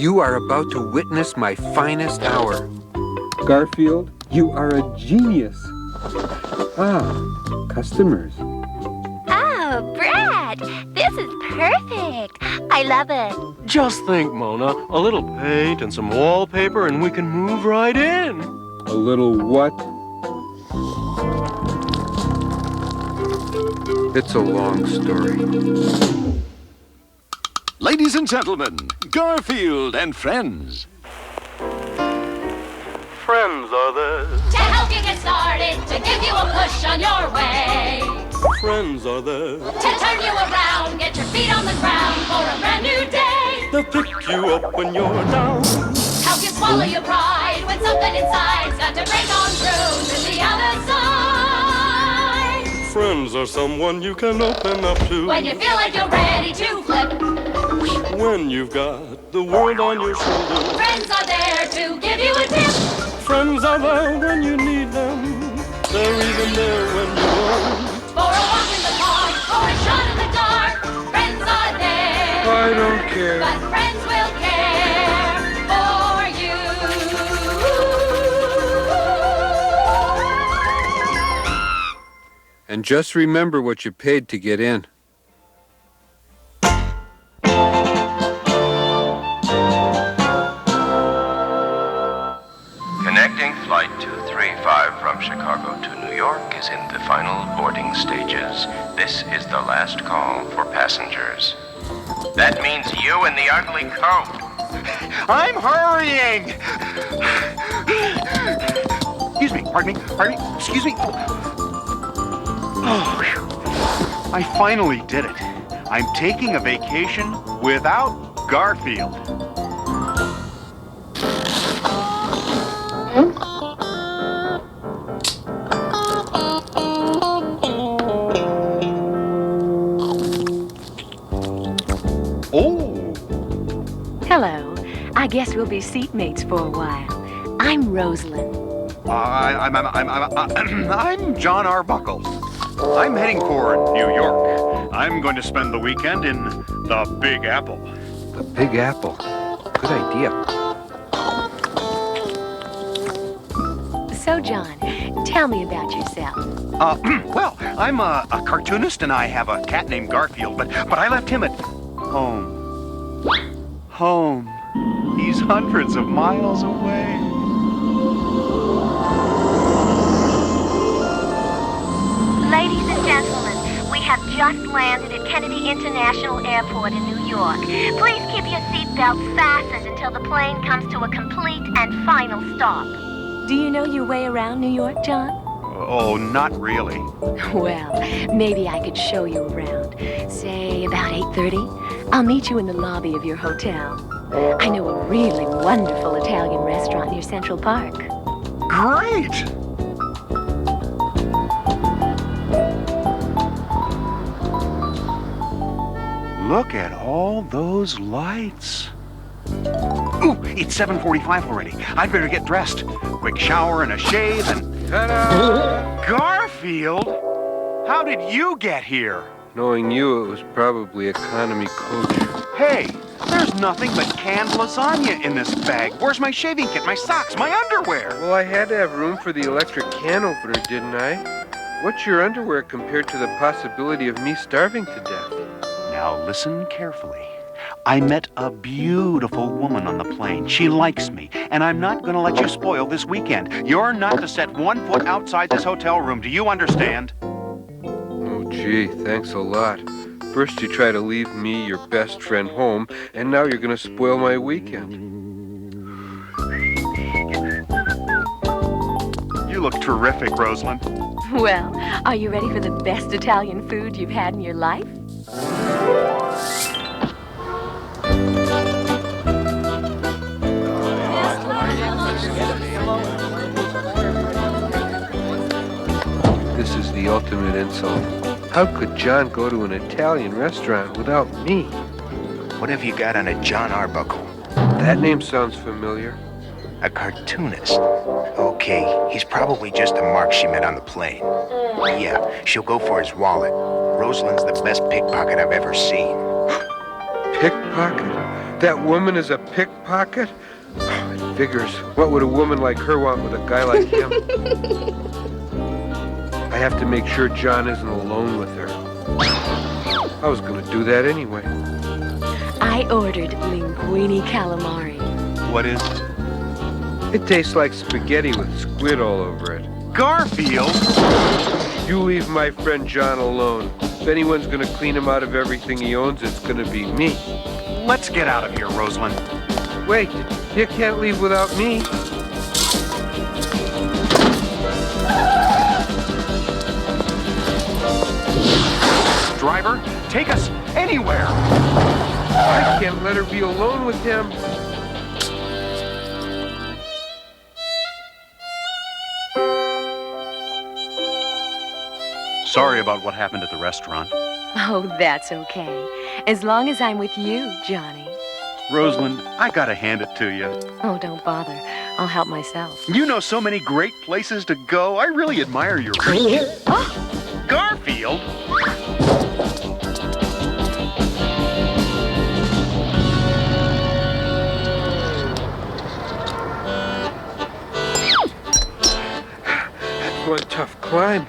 You are about to witness my finest hour. Garfield, you are a genius. Ah, customers. Oh, Brad, this is perfect. I love it. Just think, Mona, a little paint and some wallpaper and we can move right in. A little what? It's a long story. Ladies and gentlemen, Garfield and friends. Friends are there. To help you get started, to give you a push on your way. Friends are there. To turn you around, get your feet on the ground for a brand new day. They'll pick you up when you're down. Help you swallow your pride when something inside's got to break on through to the other side. Friends are someone you can open up to. When you feel like you're ready to flip. When you've got the world on your shoulders. Friends are there to give you a tip. Friends are there when you need them. They're even there when you won't. For a walk in the park, or a shot in the dark. Friends are there. I don't care. But friends will care for you. And just remember what you paid to get in. Connecting Flight 235 from Chicago to New York is in the final boarding stages. This is the last call for passengers. That means you in the ugly coat. I'm hurrying! Excuse me, pardon me, excuse me. Oh, I finally did it. I'm taking a vacation without Garfield. Oh! Hello. I guess we'll be seatmates for a while. I'm Rosalind. I'm John Arbuckle. I'm heading for New York. I'm going to spend the weekend in the Big Apple. The Big Apple. Good idea. So, John, tell me about yourself. Well, I'm a cartoonist and I have a cat named Garfield, but I left him at home. Home. He's hundreds of miles away. Ladies and gentlemen, we have just landed at Kennedy International Airport in New York. Please keep your seatbelts fastened until the plane comes to a complete and final stop. Do you know your way around New York, John? Oh, not really. Well, maybe I could show you around. Say about 8:30. I'll meet you in the lobby of your hotel. I know a really wonderful Italian restaurant near Central Park. Great! Look at all those lights. Ooh, it's 7:45 already. I'd better get dressed. Quick shower and a shave and... Ta-da! Garfield! How did you get here? Knowing you, it was probably economy coach. Hey, there's nothing but canned lasagna in this bag. Where's my shaving kit, my socks, my underwear? Well, I had to have room for the electric can opener, didn't I? What's your underwear compared to the possibility of me starving to death? Now listen carefully. I met a beautiful woman on the plane. She likes me, and I'm not going to let you spoil this weekend. You're not to set one foot outside this hotel room. Do you understand? Oh, gee, thanks a lot. First you try to leave me, your best friend, home, and now you're going to spoil my weekend. You look terrific, Rosalind. Well, are you ready for the best Italian food you've had in your life? This is the ultimate insult. How could John go to an Italian restaurant without me? What have you got on a John Arbuckle? That name sounds familiar. A cartoonist. Okay, he's probably just a mark she met on the plane. Yeah, she'll go for his wallet. Rosalind's the best pickpocket I've ever seen. Pickpocket? That woman is a pickpocket? It figures. What would a woman like her want with a guy like him? I have to make sure John isn't alone with her. I was going to do that anyway. I ordered linguine calamari. What is it? It tastes like spaghetti with squid all over it. Garfield! You leave my friend John alone. If anyone's going to clean him out of everything he owns, it's going to be me. Let's get out of here, Rosalind. Wait, you can't leave without me. Driver, take us anywhere. I can't let her be alone with him. Sorry about what happened at the restaurant. Oh, that's okay. As long as I'm with you, Johnny. Rosalind, I gotta hand it to you. Oh, don't bother. I'll help myself. You know so many great places to go. I really admire your reach. Oh, Garfield! That's one tough climb.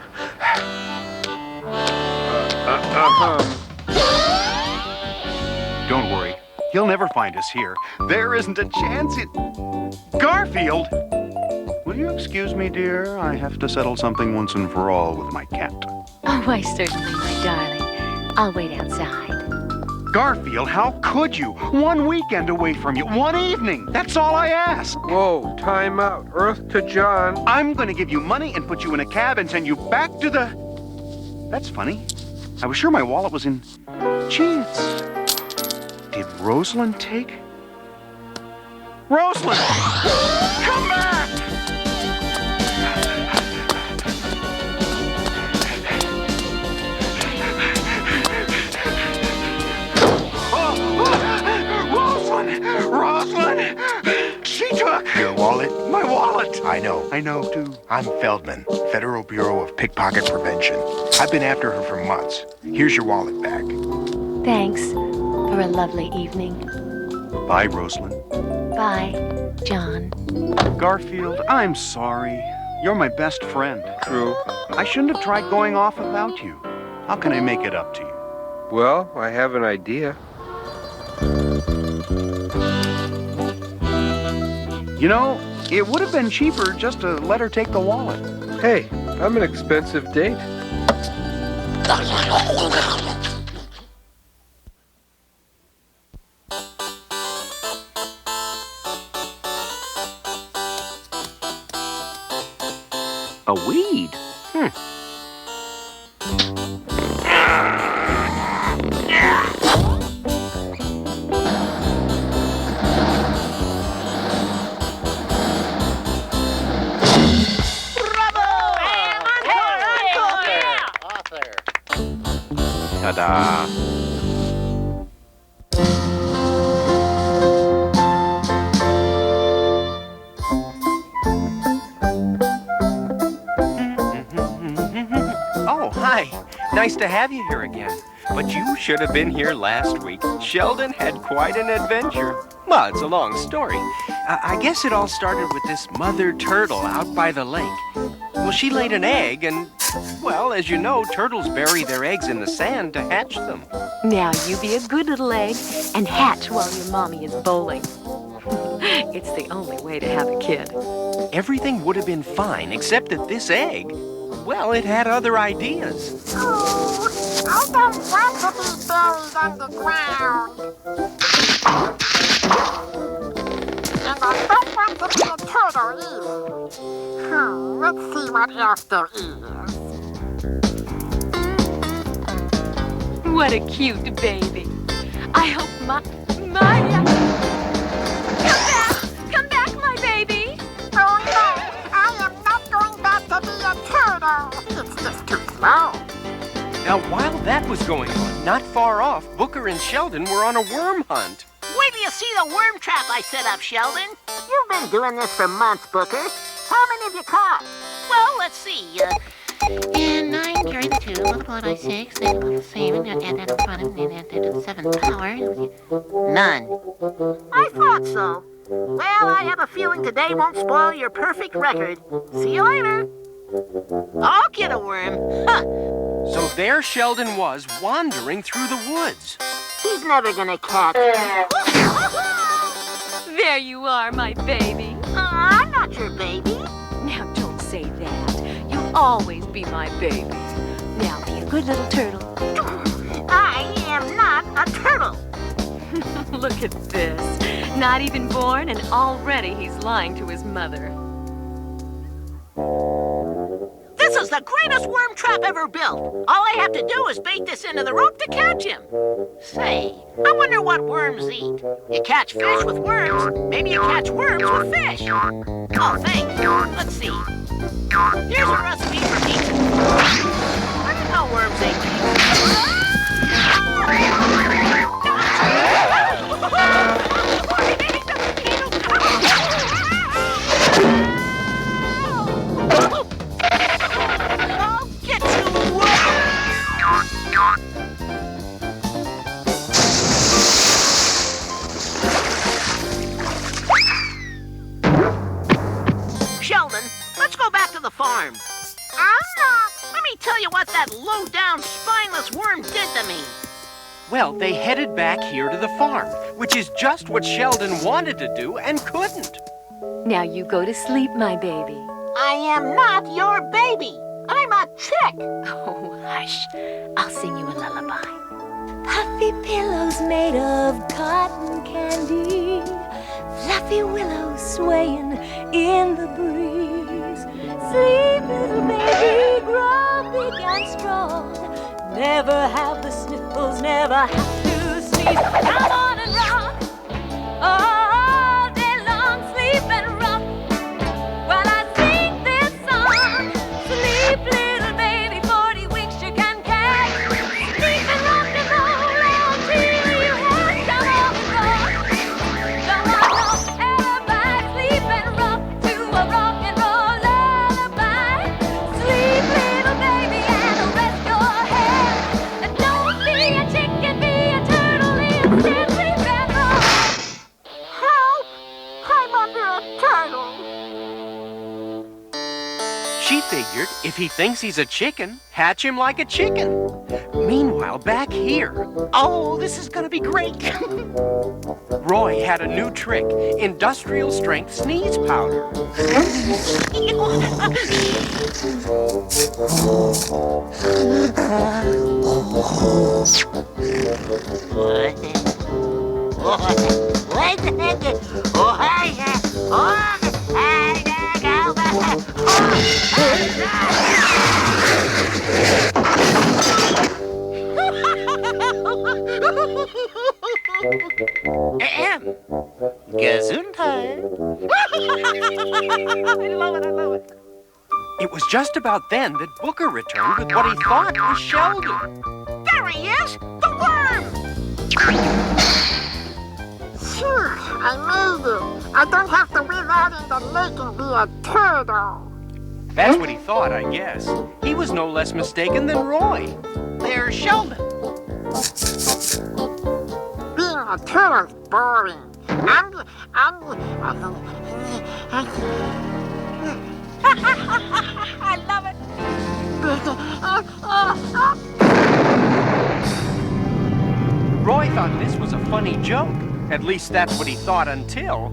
Don't worry. He'll never find us here. There isn't a chance it... Garfield! Will you excuse me, dear? I have to settle something once and for all with my cat. oh, why, certainly, my darling. I'll wait outside. Garfield, how could you? One weekend away from you. One evening. That's all I ask. Whoa, time out. Earth to John. I'm going to give you money and put you in a cab and send you back to the... That's funny. I was sure my wallet was in... Jeez. Did Rosalind take... Rosalind! Come back! Rosalind! Rosalind! She took... Your wallet? My wallet! I know. I know, too. I'm Feldman, Federal Bureau of Pickpocket Prevention. I've been after her for months. Here's your wallet back. Thanks for a lovely evening. Bye, Rosalind. Bye, John. Garfield, I'm sorry. You're my best friend. True. I shouldn't have tried going off without you. How can I make it up to you? Well, I have an idea. You know, it would have been cheaper just to let her take the wallet. Hey, I'm an expensive date. A weed? Ta-da! Oh, hi. Nice to have you here again. But you should have been here last week. Sheldon had quite an adventure. Well, it's a long story. I guess it all started with this mother turtle out by the lake. Well, she laid an egg and, well, as you know, turtles bury their eggs in the sand to hatch them. Now you be a good little egg and hatch while your mommy is bowling. It's the only way to have a kid. Everything would have been fine except that this egg, well, it had other ideas. Oh, I don't want to be buried underground. And I don't want to be a turtle either. Let's see what else there is. What a cute baby. I hope Come back, my baby. Oh no, I am not going back to be a turtle. It's just too slow. Now, while that was going on, not far off, Booker and Sheldon were on a worm hunt. Wait till you see the worm trap I set up, Sheldon. You've been doing this for months, Booker. How many have you caught? Well, let's see. And 9 carry the 2, multiply by 6, then the same, and add that in front of it, and add the 7 power. None. I thought so. Well, I have a feeling today won't spoil your perfect record. See you later. I'll get a worm. Huh. So there Sheldon was, wandering through the woods. He's never gonna catch me. There you are, my baby. I'm not your baby. Now, don't say that. You'll always be my baby. Now, be a good little turtle. I am not a turtle. Look at this. Not even born, and already he's lying to his mother. This is the greatest worm trap ever built. All I have to do is bait this into the rope to catch him. Say, I wonder what worms eat. You catch fish with worms, maybe you catch worms with fish. Oh, thanks. Let's see. Here's a recipe for pizza. I didn't know worms ate Sheldon, let's go back to the farm. Let me tell you what that low-down, spineless worm did to me. Well, they headed back here to the farm, which is just what Sheldon wanted to do and couldn't. Now you go to sleep, my baby. I am not your baby. I'm a chick. Oh, hush. I'll sing you a lullaby. Puffy pillows made of cotton candy, fluffy willows swaying in the breeze. Sleep, little baby, grow big and strong. Never have the sniffles, never have to sneeze. Come on and rock all day long. Sleep and rock while I sing this song. Sleep, little baby, 40 weeks you can catch. Sleep and rock and roll until you have come on and rock. Don't want no alibi. Sleep and rock to a rock and roll lullaby. Sleep, little baby, and rest your head. And don't be a chicken, be a turtle instead. Sleep and rock. Help! I'm under a turtle. She figured if he thinks he's a chicken, hatch him like a chicken. Meanwhile, back here, Oh, this is gonna be great. Roy had a new trick, industrial strength sneeze powder. Gesundheit. I love it. It was just about then that Booker returned with what he thought was Sheldon. There he is, the worm. Phew, I made it. I don't have to live out in the lake and be a turtle. That's what he thought, I guess. He was no less mistaken than Roy. There's Sheldon. Being a turtle's boring. I love it. Roy thought this was a funny joke. At least that's what he thought until...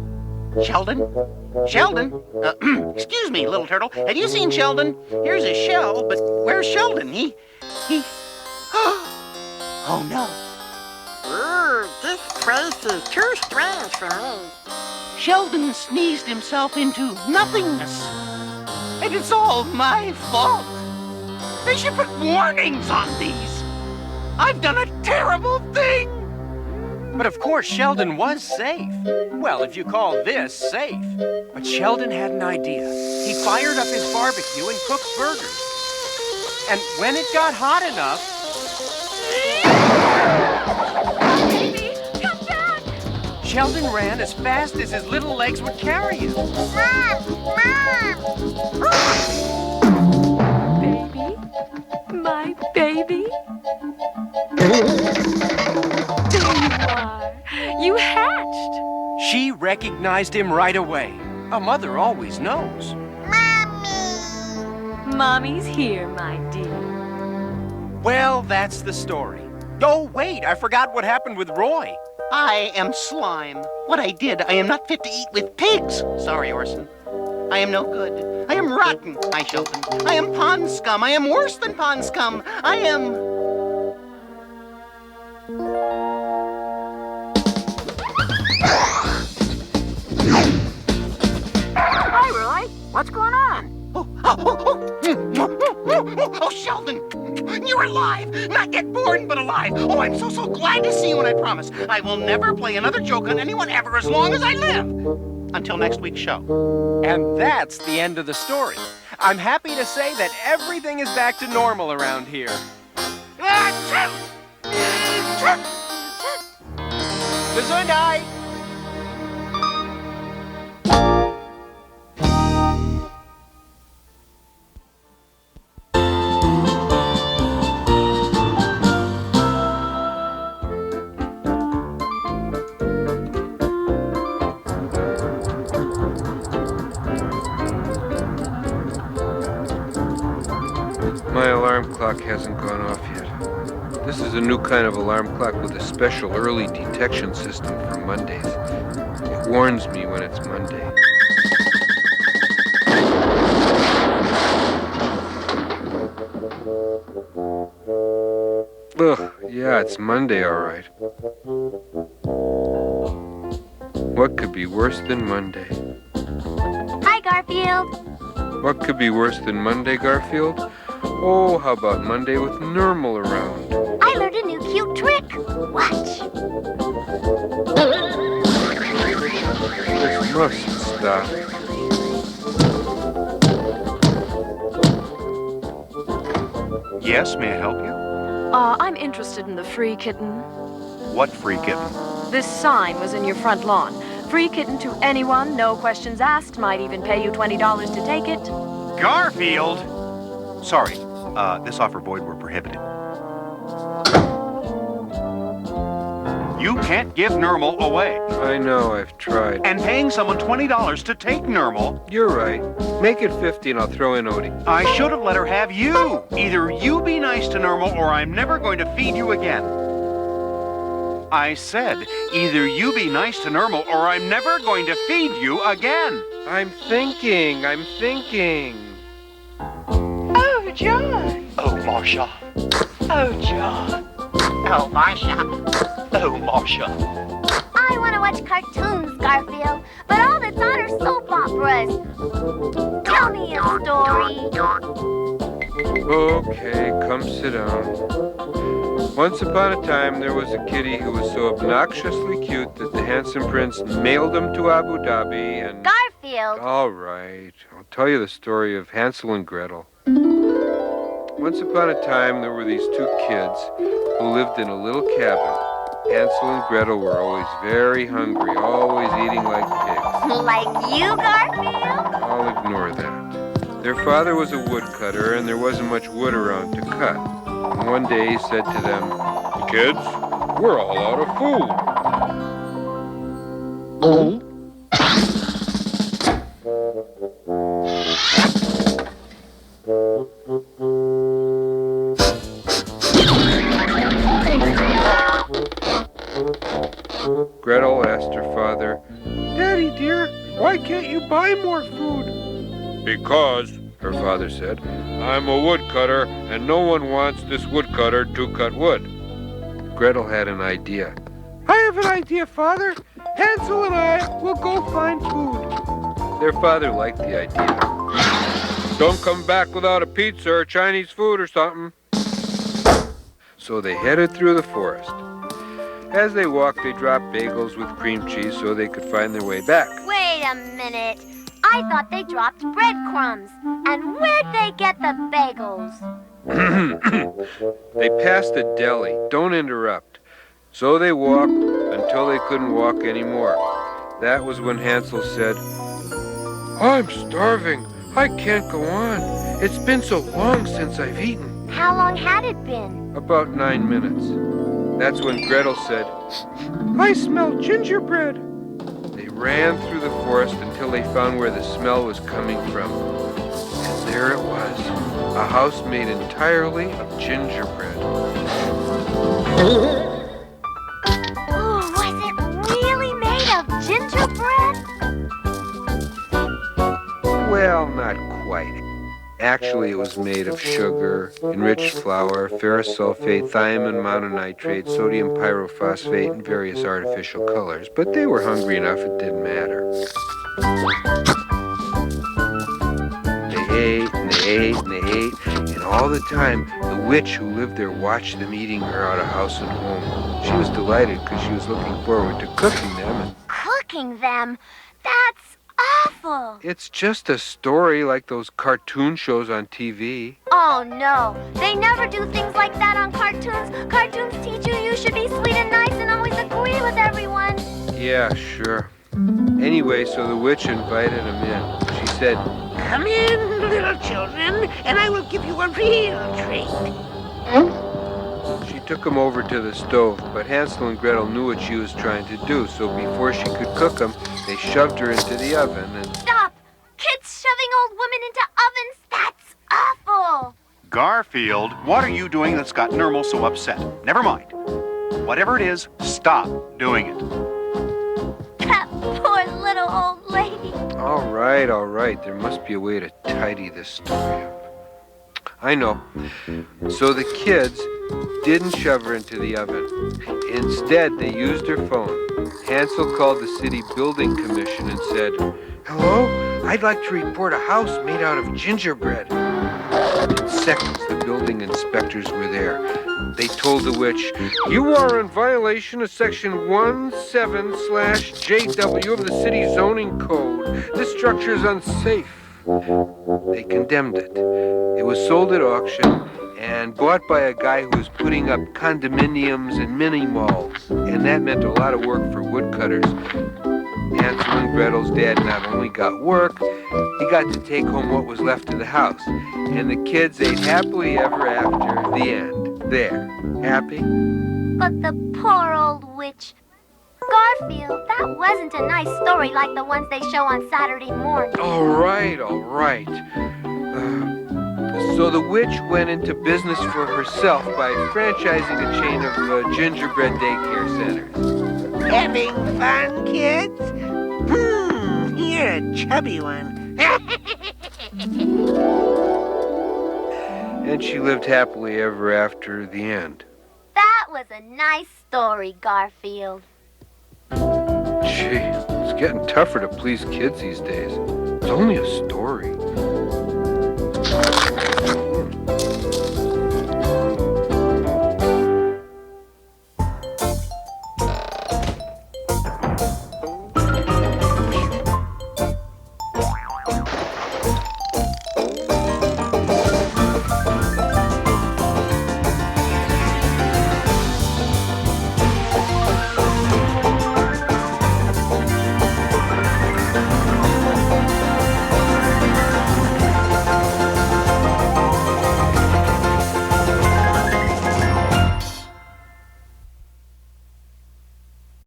Sheldon? Sheldon? Excuse me, little turtle. Have you seen Sheldon? Here's his shell, but where's Sheldon? He... Oh, no. Ooh, this place is too strange for me. Sheldon sneezed himself into nothingness. And it's all my fault. They should put warnings on these. I've done a terrible thing. But of course, Sheldon was safe. Well, if you call this safe. But Sheldon had an idea. He fired up his barbecue and cooked burgers. And when it got hot enough... Baby, come back! Sheldon ran as fast as his little legs would carry him. Mom! Baby, You hatched. She recognized him right away. A mother always knows. Mommy's here, my dear. Well, that's the story. Oh, wait, I forgot what happened with Roy. I am slime. What I did, I am not fit to eat with pigs. Sorry, Orson. I am no good. I am rotten. Hi, Sheldon. I am pond scum. I am worse than pond scum. I am... Hi, Roy. What's going on? Oh, Sheldon, you're alive. Not yet born, but alive. Oh, I'm so glad to see you, and I promise I will never play another joke on anyone ever as long as I live. Until next week's show. And that's the end of the story. I'm happy to say that everything is back to normal around here. Gesundheit! My alarm clock hasn't gone off yet. This is a new kind of alarm clock with a special early detection system for Mondays. It warns me when it's Monday. Ugh, yeah, it's Monday, all right. What could be worse than Monday? Hi, Garfield. What could be worse than Monday, Garfield? Oh, how about Monday with Normal around? I learned a new cute trick. Watch. This must stop. Yes, may I help you? I'm interested in the free kitten. What free kitten? This sign was in your front lawn. Free kitten to anyone, no questions asked, might even pay you $20 to take it. Garfield! Sorry, this offer void were prohibited. You can't give Normal away. I know, I've tried. And paying someone $20 to take Normal. You're right. Make it 50 and I'll throw in Odie. I should have let her have you. Either you be nice to Normal or I'm never going to feed you again. I said, either you be nice to Normal or I'm never going to feed you again. I'm thinking. Oh, John. Oh, Marcia. Oh, John. Oh, Marcia. Oh, Marcia. I want to watch cartoons, Garfield, but all that's on are soap operas. Tell me a story. Okay, come sit down. Once upon a time, there was a kitty who was so obnoxiously cute that the handsome prince mailed him to Abu Dhabi and... Garfield. All right, I'll tell you the story of Hansel and Gretel. Once upon a time, there were these two kids who lived in a little cabin. Hansel and Gretel were always very hungry, always eating like pigs. Like you, Garfield? I'll ignore that. Their father was a woodcutter, and there wasn't much wood around to cut. And one day he said to them, "Kids, we're all out of food." Gretel asked her father, "Daddy dear, why can't you buy more food?" "Because," her father said, "I'm a woodcutter, and no one wants this woodcutter to cut wood." Gretel had an idea. "I have an idea, Father. Hansel and I will go find food." Their father liked the idea. "Don't come back without a pizza or Chinese food or something." So they headed through the forest. As they walked, they dropped bagels with cream cheese so they could find their way back. Wait a minute. I thought they dropped breadcrumbs. And where'd they get the bagels? They passed a deli. Don't interrupt. So they walked until they couldn't walk anymore. That was when Hansel said, "I'm starving. I can't go on. It's been so long since I've eaten." How long had it been? About 9 minutes. That's when Gretel said, "I smell gingerbread." They ran through the forest until they found where the smell was coming from. And there it was, a house made entirely of gingerbread. Oh, was it really made of gingerbread? Well, not quite. Actually, it was made of sugar, enriched flour, ferrous sulfate, thiamine mononitrate, sodium pyrophosphate, and various artificial colors. But they were hungry enough, it didn't matter. They ate, and they ate, and they ate, and all the time, the witch who lived there watched them eating her out of house and home. She was delighted because she was looking forward to cooking them. And Cooking them? That's awful. it's just a story like those cartoon shows on TV. Oh, no. They never do things like that on cartoons. Cartoons teach you should be sweet and nice and always agree with everyone. Yeah, sure. Anyway, so the witch invited him in. She said, Come in, little children, and I will give you a real treat. She took him over to the stove, but Hansel and Gretel knew what she was trying to do, so before she could cook him, they shoved her into the oven and... Stop! Kids shoving old women into ovens? That's awful! Garfield, what are you doing that's got Nermal so upset? Never mind. Whatever it is, stop doing it. That poor little old lady. All right. There must be a way to tidy this story up. I know. So the kids didn't shove her into the oven. Instead, they used her phone. Hansel called the city building commission and said, "Hello? I'd like to report a house made out of gingerbread." In seconds, the building inspectors were there. They told the witch, "You are in violation of section 17/JW of the city zoning code. This structure is unsafe." They condemned it. It was sold at auction and bought by a guy who was putting up condominiums and mini malls. And that meant a lot of work for woodcutters. Hansel and Gretel's dad not only got work, he got to take home what was left of the house. And the kids ate happily ever after. The end. There. Happy? But the poor old witch. Garfield, that wasn't a nice story like the ones they show on Saturday morning. All right. So the witch went into business for herself by franchising a chain of gingerbread daycare centers. Having fun, kids? You're a chubby one. And she lived happily ever after. The end. That was a nice story, Garfield. Gee, it's getting tougher to please kids these days. It's only a story.